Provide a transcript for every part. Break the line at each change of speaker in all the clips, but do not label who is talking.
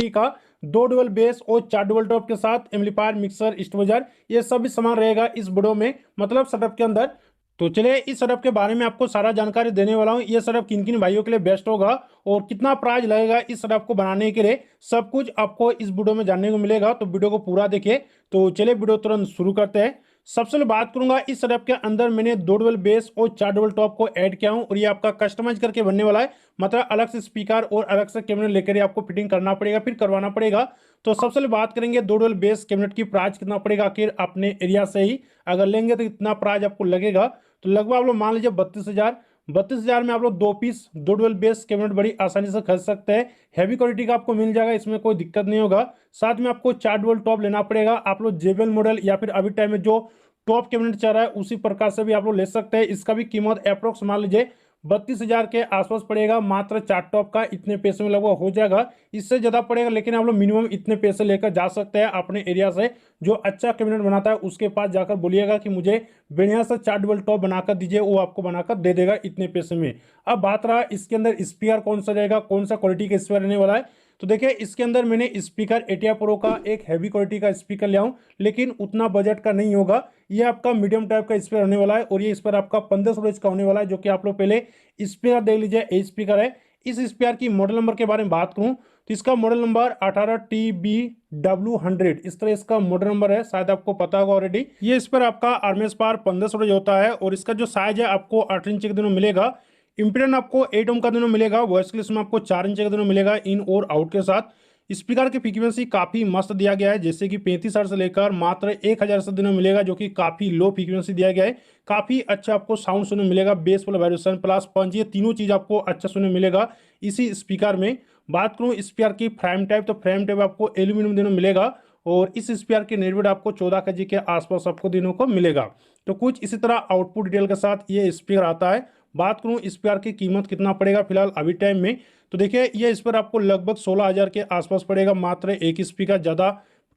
MD का 2 dual base और 4 dual top के साथ एम्पलीफायर, मिक्सर, स्टेबलाइजर, ये सब भी सामान रहेगा इस वीडियो में, मतलब सेटअप के अंदर। तो चलिए इस सेटअप के बारे में आपको सारा जानकारी देने वाला हूँ। ये सेटअप किन किन भाइयों के लिए बेस्ट होगा और कितना प्राइस लगेगा इस सेटअप को बनाने के लिए, सब कुछ आपको इस वीडियो में जानने को मिलेगा। तो वीडियो को पूरा देखिए। तो चलिए वीडियो तुरंत शुरू करते हैं। सबसे पहले बात करूंगा, इस सेटअप के अंदर मैंने 2 डबल बेस और 4 डबल टॉप को ऐड किया हूं और ये आपका कस्टमाइज करके बनने वाला है। मतलब अलग से स्पीकर और अलग से कैबिनेट लेकर आपको फिटिंग करना पड़ेगा, फिर करवाना पड़ेगा। तो सबसे पहले बात करेंगे 2 डबल बेस कैबिनेट की प्राइस कितना पड़ेगा, आखिर अपने एरिया से ही अगर लेंगे तो इतना प्राइस आपको लगेगा। तो लगभग आप लोग मान लीजिए 32,000 में आप लोग 2 पीस 2 डबल बेस कैबिनेट बड़ी आसानी से खरीद सकते हैं। हैवी क्वालिटी का आपको मिल जाएगा, इसमें कोई दिक्कत नहीं होगा। साथ में आपको 4 डबल टॉप लेना पड़ेगा। आप लोग जेबीएल मॉडल या फिर अभी टाइम में जो टॉप कैबिनेट चल रहा है उसी प्रकार से भी आप लोग ले सकते हैं। इसका भी कीमत अप्रोक्स मान लीजिए 32,000 के आसपास पड़ेगा। मात्र 4 टॉप का इतने पैसे में लगभग हो जाएगा, इससे ज्यादा पड़ेगा, लेकिन आप लोग मिनिमम इतने पैसे लेकर जा सकते हैं अपने एरिया से। जो अच्छा कैबिनेट बनाता है उसके पास जाकर बोलिएगा कि मुझे बढ़िया सा 4 डबल टॉप बनाकर दीजिए, वो आपको बनाकर दे देगा इतने पैसे में। अब बात रहा इसके अंदर स्पीकर कौन सा रहेगा, कौन सा क्वालिटी का स्पीकर रहने वाला है। तो देखिए इसके अंदर मैंने स्पीकर एटिया प्रो का एक हैवी क्वालिटी का स्पीकर लिया हूं, लेकिन उतना बजट का नहीं होगा। ये आपका मीडियम टाइप का स्पीकर होने वाला है और ये स्पीकर आपका 1500 रेंज का होने वाला है, जो कि आप लोग पहले स्पीकर देख लीजिए। ये स्पीकर है। इस स्पीकर की मॉडल नंबर के बारे में बात करूं तो इसका मॉडल नंबर 18TBW100 इस तरह इसका मॉडल नंबर है, शायद आपको पता होगा ऑलरेडी। ये स्पीकर आपका आरएमएस पावर 1500 रेंज होता है और इसका जो साइज है आपको 8 इंच के दोनों मिलेगा। इंपीडेंस आपको 8 ओम का दोनों मिलेगा। वॉइस क्लिप में आपको 4 इंच का दोनों मिलेगा इन और आउट के साथ। स्पीकर की फ्रीक्वेंसी काफी मस्त दिया गया है, जैसे कि 35 हर्ट्ज से लेकर मात्र 1000 से दोनों मिलेगा, जो कि काफी लो फ्रीक्वेंसी दिया गया है। काफी अच्छा आपको साउंड सुनने मिलेगा, बेस प्लस वाइब्रेशन प्लस पंच, ये तीनों चीज आपको अच्छा सुनने मिलेगा इसी स्पीकर में। बात करूं स्पीकर की फ्रेम टाइप, तो फ्रेम टाइप आपको एल्यूमिनियम दोनों मिलेगा और इस स्पीकर के नेट वेट आपको 14 kg के आसपास आपको दिनों को मिलेगा। तो कुछ इसी तरह आउटपुट डिटेल के साथ ये स्पीकर आता है। बात करूं स्पीकर की कीमत कितना पड़ेगा फिलहाल अभी टाइम में, तो देखिए ये स्पीकर आपको लगभग 16,000 के आसपास पड़ेगा। मात्र एक स्पीकर, ज्यादा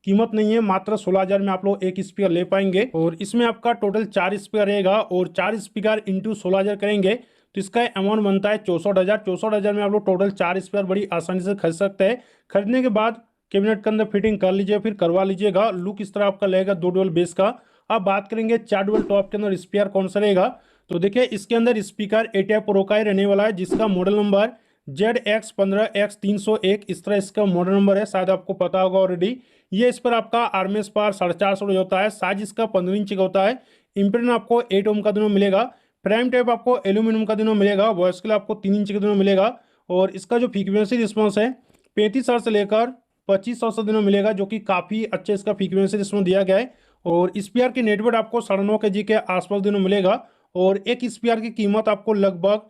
कीमत नहीं है, मात्र 16,000 में आप लोग एक स्पीकर ले पाएंगे। और इसमें आपका टोटल 4 स्पीकर रहेगा और 4 स्पीकर इंटू 16,000 करेंगे तो इसका अमाउंट बनता है 64,000। 64,000 में आप लोग टोटल 4 स्पीकर बड़ी आसानी से खरीद सकते हैं। खरीदने के बाद कैबिनेट के अंदर फिटिंग कर लीजिए, फिर करवा लीजिएगा। लुक इस तरह आपका लगेगा 2 डबल बेस का। अब बात करेंगे 4 डबल टॉप के अंदर स्पीकर कौन सा रहेगा, तो देखिए इसके अंदर स्पीकर एटिया प्रो का ही रहने वाला है, जिसका मॉडल नंबर ZX15X301 इस तरह इसका मॉडल नंबर है, शायद आपको पता होगा ऑलरेडी। ये इस पर आपका आरएमएस पावर 450 होता है। साइज इसका 15 इंच का होता है। इंपीडेंस आपको 8 ओम का दोनों मिलेगा। फ्रेम टाइप आपको एल्यूमिनियम का दोनों मिलेगा। वॉइस के लिए आपको 3 इंच का दोनों मिलेगा और इसका जो फ्रीक्वेंसी रिस्पॉन्स है 35 हर्ट्ज से लेकर 2500 से दोनों मिलेगा, जो कि काफी अच्छा इसका फ्रीक्वेंसी रिस्पॉन्स दिया गया है। और स्पीकर की नेटवर्क आपको 9.5 kg के आसपास दोनों मिलेगा और एक स्पीकर की कीमत आपको लगभग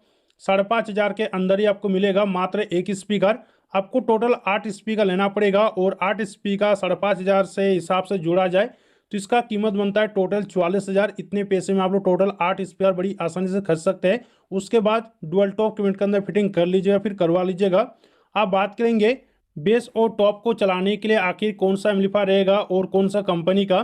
5,500 के अंदर ही आपको मिलेगा। मात्र एक स्पीकर आपको टोटल 8 स्पीकर लेना पड़ेगा और 8 स्पीकर 5,500 से हिसाब से जोड़ा जाए तो इसका कीमत बनता है टोटल 44,000। इतने पैसे में आप लोग टोटल 8 स्पीकर बड़ी आसानी से खरीद सकते हैं। उसके बाद डुअल टॉप कैबिनेट के अंदर फिटिंग कर लीजिएगा, फिर करवा लीजिएगा। आप बात करेंगे बेस और टॉप को चलाने के लिए आखिर कौन सा एम्पलीफायर रहेगा और कौन सा कंपनी का,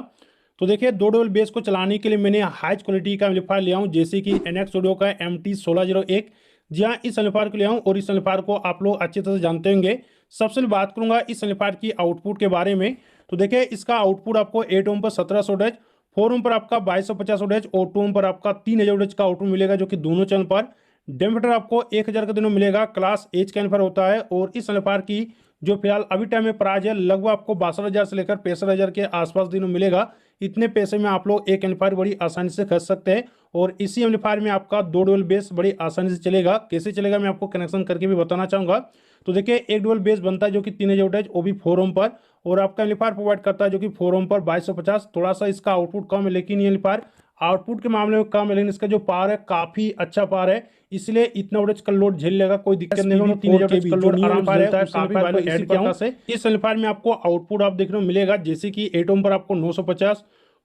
तो देखिए 2 डबल बेस को चलाने के लिए मैंने हाई क्वालिटी का एम्पलीफायर लिया हूं, जैसे कि NX ऑडियो का MT1601। जी हाँ, इस एम्पलीफायर को लिया हूं और इस एम्पलीफायर को आप लोग अच्छी तरह से जानते होंगे। सबसे बात करूंगा इस एम्पलीफायर की आउटपुट के बारे में, तो देखिए इसका आउटपुट आपको 8 ओम पर 1700 वोल्टेज, 4 ओम पर आपका 2250 वोल्टेज और 2 ओम पर आपका 3000 वोल्टेज का आउटपुट मिलेगा, जो कि दोनों चैनल पर। डेमोमीटर आपको 1000 का दोनों मिलेगा। क्लास एच का एम्पलीफायर होता है और इस एम्पलीफायर की जो फिलहाल अभी टाइम में प्राइस है लगभग आपको 62,000 से लेकर 65,000 के आसपास दिनों मिलेगा। इतने पैसे में आप लोग एक एम्पलीफायर बड़ी आसानी से खरीद सकते हैं और इसी एम्पलीफायर में आपका 2 डबल बेस बड़ी आसानी से चलेगा। कैसे चलेगा मैं आपको कनेक्शन करके भी बताना चाहूंगा। तो देखिए एक डबल बेस बनता है जो कि 3000 वोल्टेज, वो भी 4 ओम पर, और आपका एम्पलीफायर प्रोवाइड करता है जो कि 4 ओम पर 2250। थोड़ा सा इसका आउटपुट कम है, लेकिन ये एम्पलीफायर आउटपुट के मामले में कम है, लेकिन इसका जो पावर है काफी अच्छा पावर है, इसलिए इतना वोल्टेज का लोड झेल लेगा, कोई दिक्कत नहीं होगी। 3000 वोल्टेज का लोड आराम से झेलता है। काफी वैल्यू ऐड किया हूं। इस एम्पलीफायर में आपको आउटपुट आप देखने को मिलेगा, जैसे कि 8 ओम पर आपको 950,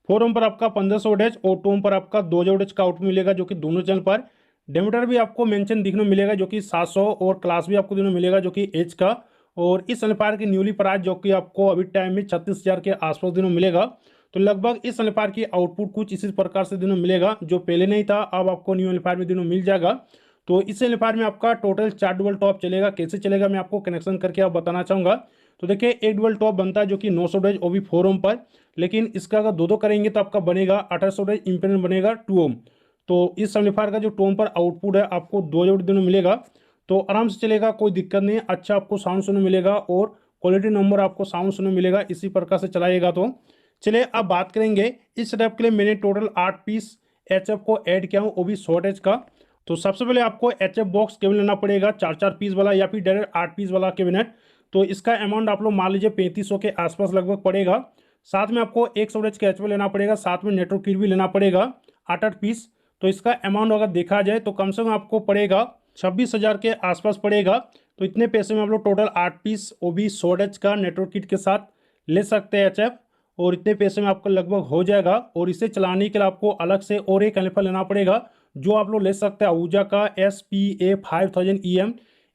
4 ओम पर आपका 1500 वोल्टेज और 2 ओम पर आपका 2000 वोल्टेज का आउटपुट मिलेगा, जो कि दोनों चैनल पर। डेमीटर भी आपको मेंशन दिखने को मिलेगा, जो कि 700 और क्लास भी आपको दिनों मिलेगा, जो कि एच का। और इस एम्पलीफायर की न्यूली प्राइस जो कि आपको अभी टाइम में 36,000 के आसपास दिनों मिलेगा। तो लगभग इस एम्पलीफायर की आउटपुट कुछ इसी प्रकार से दिनों मिलेगा, जो पहले नहीं था, अब आपको न्यू एम्पलीफायर में दिनों मिल जाएगा। तो इस एम्पलीफायर में आपका टोटल 4 डबल टॉप चलेगा। कैसे चलेगा मैं आपको कनेक्शन करके आप बताना चाहूंगा। तो देखिए एक डुअल टॉप बनता है जो कि 900 डेज वो भी 4 ओम पर, लेकिन इसका अगर दो करेंगे तो आपका बनेगा 1800 डेज इम्पेडेंस बनेगा 2 ओम। तो इस एम्पलीफायर का जो टोन पर आउटपुट है आपको 2000 दिन में मिलेगा, तो आराम से चलेगा, कोई दिक्कत नहीं है, अच्छा आपको साउंड सुनने मिलेगा और क्वालिटी नंबर आपको साउंड सुनने मिलेगा इसी प्रकार से चलाइएगा। तो चलिए अब बात करेंगे इस सेटअप के लिए मैंने टोटल 8 पीस एचएफ को ऐड किया हूँ, वो भी शॉर्ट एज का। तो सबसे पहले आपको एचएफ बॉक्स केबल लेना पड़ेगा 4-4 पीस वाला या फिर डायरेक्ट 8 पीस वाला कैबिनेट। तो इसका अमाउंट आप लोग मान लीजिए 3500 के आसपास लगभग पड़ेगा। साथ में आपको एक स्टोरेज का एचएफ लेना पड़ेगा, साथ में नेटवर्क किट भी लेना पड़ेगा 8-8 पीस। तो इसका अमाउंट अगर देखा जाए तो कम से कम आपको पड़ेगा 26,000 के आसपास पड़ेगा। तो इतने पैसे में आप लोग टोटल 8 पीस वो भी शॉर्ट एज का नेटवर्क किट के साथ ले सकते हैं एचएफ, और इतने पैसे में आपका लगभग हो जाएगा। और इसे चलाने के लिए आपको अलग से और एक एम्पलीफायर लेना पड़ेगा जो आप लोग ले सकते हैं आहूजा का SPA5000EM।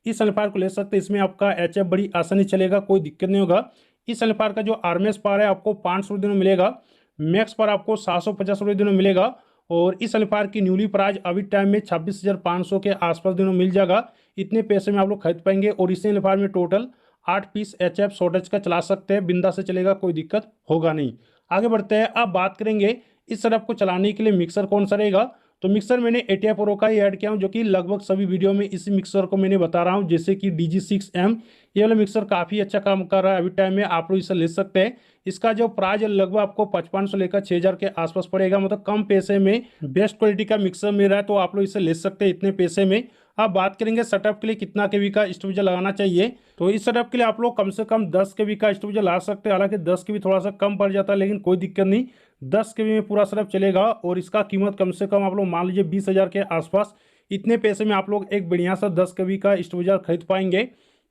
इस एम्पलीफायर को ले सकते हैं, इसमें आपका एचएफ बड़ी आसानी चलेगा, कोई दिक्कत नहीं होगा। इस एम्पलीफायर का जो आरएमएस पावर है आपको 500 दिन में मिलेगा, मैक्स पर आपको 750 दिन में मिलेगा। और इस एम्पलीफायर की न्यूली प्राइस अभी टाइम में 26,500 के आसपास दिनों में मिल जाएगा। इतने पैसे में आप लोग खरीद पाएंगे और इस एम्पलीफायर में टोटल 8 पीस एचएफ शॉर्टेज का चला सकते हैं, बिंदा से चलेगा, कोई दिक्कत होगा नहीं। आगे बढ़ते हैं, अब बात करेंगे इस सेटअप को चलाने के लिए मिक्सर कौन सा रहेगा। तो मिक्सर मैंने ATI प्रो का ही ऐड किया हूँ, जो कि लगभग सभी वीडियो में इसी मिक्सर को मैंने बता रहा हूँ, जैसे कि DG6M। ये वाला मिक्सर काफ़ी अच्छा काम कर रहा है अभी टाइम में, आप लोग इसे ले सकते हैं। इसका जो प्राइस है लगभग आपको 5500 लेकर 6000 के आसपास पड़ेगा, मतलब कम पैसे में बेस्ट क्वालिटी का मिक्सर मिल रहा है, तो आप लोग इसे ले सकते हैं इतने पैसे में। अब बात करेंगे सेटअप के लिए कितना केवी का स्टोरेज लगाना चाहिए। तो इस सेटअप के लिए आप लोग कम से कम 10 केवी का स्टोरेज ला सकते हैं, हालांकि 10 केवी थोड़ा सा कम पड़ जाता है, लेकिन कोई दिक्कत नहीं, 10 केवी में पूरा सेटअप चलेगा। और इसका कीमत कम से कम आप लोग मान लीजिए 20,000 के आसपास। इतने पैसे में आप लोग एक बढ़िया सा 10 केवी का स्टोरेज खरीद पाएंगे।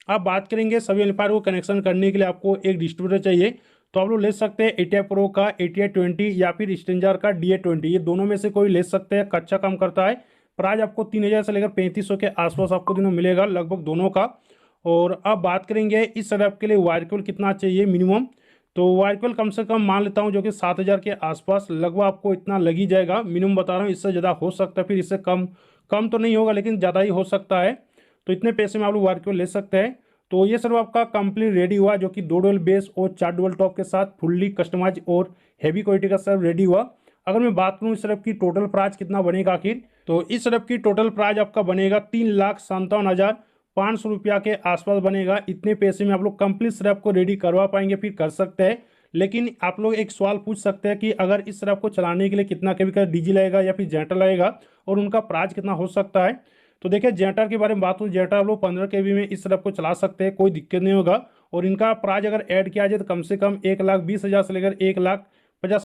अब बात करेंगे सभी एम्पलीफायर को कनेक्शन करने के लिए आपको एक डिस्ट्रीब्यूटर चाहिए। तो आप लोग ले सकते हैं ATI प्रो का ATI20 या फिर स्ट्रेंजर का DA20, ये दोनों में से कोई ले सकते हैं, अच्छा काम करता है। प्राइस आपको 3000 से लेकर 3500 के आसपास आपको दिनों मिलेगा लगभग दोनों का। और अब बात करेंगे इस सेटअप के लिए वायर केबल कितना चाहिए मिनिमम। तो वायर केबल कम से कम मान लेता हूँ जो कि 7000 के आसपास लगभग आपको इतना लग ही जाएगा, मिनिमम बता रहा हूँ, इससे ज़्यादा हो सकता है, फिर इससे कम कम तो नहीं होगा लेकिन ज़्यादा ही हो सकता है। तो इतने पैसे में आप लोग वायर केबल ले सकते हैं। तो ये सर आपका कंप्लीट रेडी हुआ, जो कि 2 डुअल बेस और 4 डुअल टॉप के साथ फुल्ली कस्टमाइज और हैवी क्वालिटी का सर रेडी हुआ। अगर मैं बात करूँ इस सर्फ की टोटल प्राइस कितना बनेगा आखिर, तो इस सर्फ की टोटल प्राइस आपका बनेगा 3,57,500 रुपया के आसपास बनेगा। इतने पैसे में आप लोग कंप्लीट सर्फ को रेडी करवा पाएंगे, फिर कर सकते हैं। लेकिन आप लोग एक सवाल पूछ सकते हैं कि अगर इस सर्फ को चलाने के लिए कितना केवी का डीजी लगेगा या फिर जनरेटर लगेगा और उनका प्राइस कितना हो सकता है। तो देखिए जनरेटर के बारे में बात हो, जनरेटर आप लोग 15 केवी में इस सर्फ को चला सकते हैं, कोई दिक्कत नहीं होगा। और इनका प्राइस अगर ऐड किया जाए तो कम से कम 1,20,000 से लेकर